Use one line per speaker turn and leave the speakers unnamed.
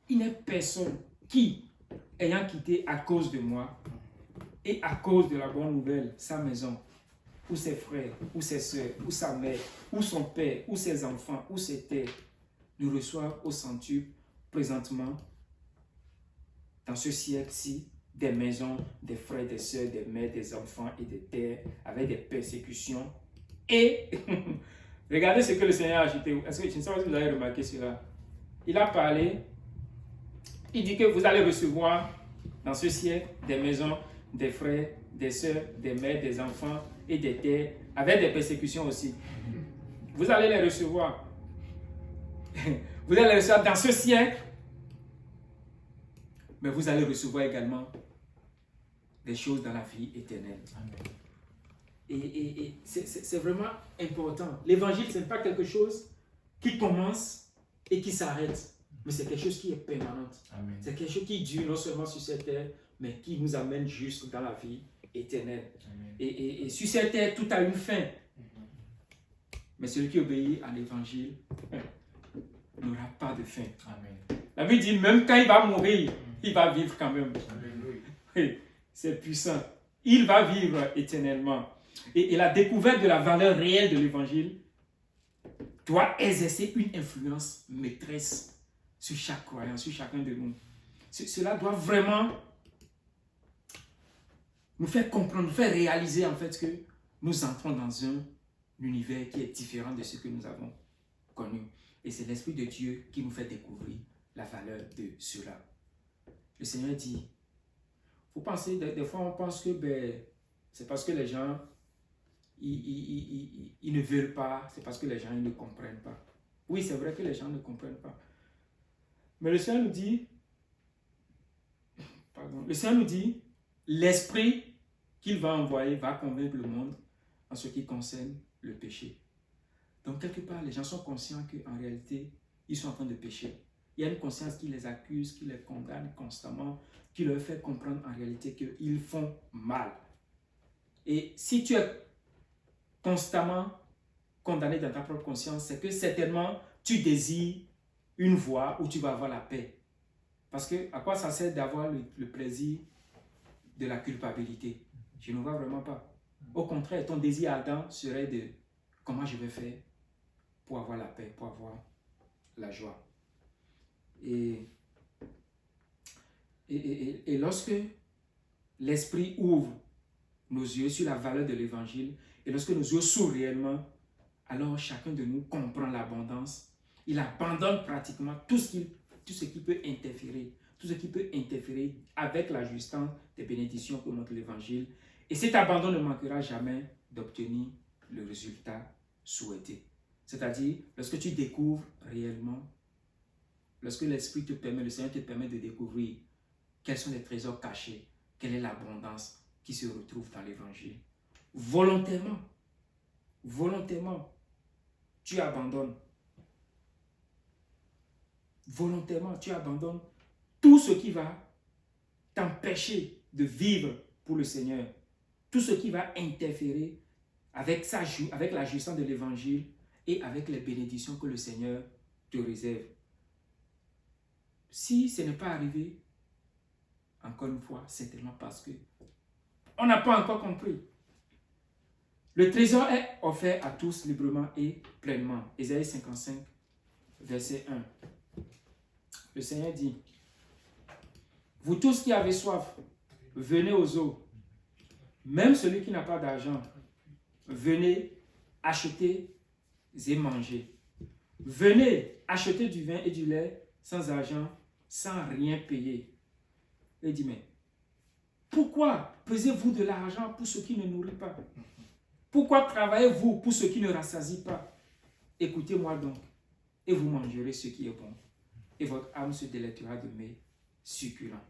il n'est personne qui, ayant quitté à cause de moi et à cause de la bonne nouvelle sa maison, ou ses frères, ou ses soeurs, ou sa mère, ou son père, ou ses enfants, ou ses terres, nous reçoivent au centuple présentement, dans ce siècle-ci, des maisons, des frères, des soeurs, des mères, des enfants et des terres, avec des persécutions. Et regardez ce que le Seigneur a ajouté. Est-ce que je ne sais pas si vous avez remarqué cela? Il a parlé, il dit que vous allez recevoir dans ce siècle des maisons, des frères, des soeurs, des mères, des enfants et des terres, avec des persécutions aussi. Vous allez les recevoir. Vous allez les recevoir dans ce siècle, mais vous allez recevoir également des choses dans la vie éternelle. Amen. Et c'est vraiment important. L'évangile, ce n'est pas quelque chose qui commence et qui s'arrête, mais c'est quelque chose qui est permanent. C'est quelque chose qui dure non seulement sur cette terre, mais qui nous amène jusque dans la vie éternelle. Et sur cette terre, tout a une fin. Mais celui qui obéit à l'évangile n'aura pas de fin. Amen. La Bible dit, même quand il va mourir, il va vivre quand même. Oui, c'est puissant. Il va vivre éternellement. Et la découverte de la valeur réelle de l'évangile doit exercer une influence maîtresse sur chaque croyant, sur chacun de nous. Cela doit vraiment nous faire comprendre, nous faire réaliser en fait que nous entrons dans un univers qui est différent de ce que nous avons connu. Et c'est l'Esprit de Dieu qui nous fait découvrir la valeur de cela. Le Seigneur dit, vous pensez, des fois on pense que c'est parce que les gens ils ne veulent pas, c'est parce que les gens ils ne comprennent pas. Oui, c'est vrai que les gens ne comprennent pas. Mais le Seigneur nous dit, l'Esprit qu'il va envoyer va convaincre le monde en ce qui concerne le péché. Donc quelque part, les gens sont conscients qu'en réalité, ils sont en train de pécher. Il y a une conscience qui les accuse, qui les condamne constamment, qui leur fait comprendre en réalité qu'ils font mal. Et si tu es constamment condamné dans ta propre conscience, c'est que certainement tu désires une voie où tu vas avoir la paix. Parce que à quoi ça sert d'avoir le plaisir de la culpabilité? Je ne vois vraiment pas. Au contraire, ton désir ardent serait de comment je vais faire pour avoir la paix, pour avoir la joie. Et lorsque l'Esprit ouvre nos yeux sur la valeur de l'Évangile, et lorsque nos yeux s'ouvrent réellement, alors chacun de nous comprend l'abondance. Il abandonne pratiquement tout ce qui peut interférer avec la justesse des bénédictions que montre l'Évangile. Et cet abandon ne manquera jamais d'obtenir le résultat souhaité. C'est-à-dire, lorsque tu découvres réellement, lorsque l'Esprit te permet, le Seigneur te permet de découvrir quels sont les trésors cachés, quelle est l'abondance qui se retrouve dans l'Évangile. Volontairement, tu abandonnes. Volontairement, tu abandonnes tout ce qui va t'empêcher de vivre pour le Seigneur. Tout ce qui va interférer avec la jouissance de l'Évangile et avec les bénédictions que le Seigneur te réserve. Si ce n'est pas arrivé, encore une fois, c'est tellement parce que on n'a pas encore compris. Le trésor est offert à tous librement et pleinement. Ésaïe 55, verset 1. Le Seigneur dit, vous tous qui avez soif, venez aux eaux. Même celui qui n'a pas d'argent, venez acheter et manger. Venez acheter du vin et du lait sans argent, sans rien payer. Il dit, mais pourquoi pesez-vous de l'argent pour ce qui ne nourrit pas? Pourquoi travaillez-vous pour ce qui ne rassasie pas? Écoutez-moi donc, et vous mangerez ce qui est bon, et votre âme se délectera de mets succulents.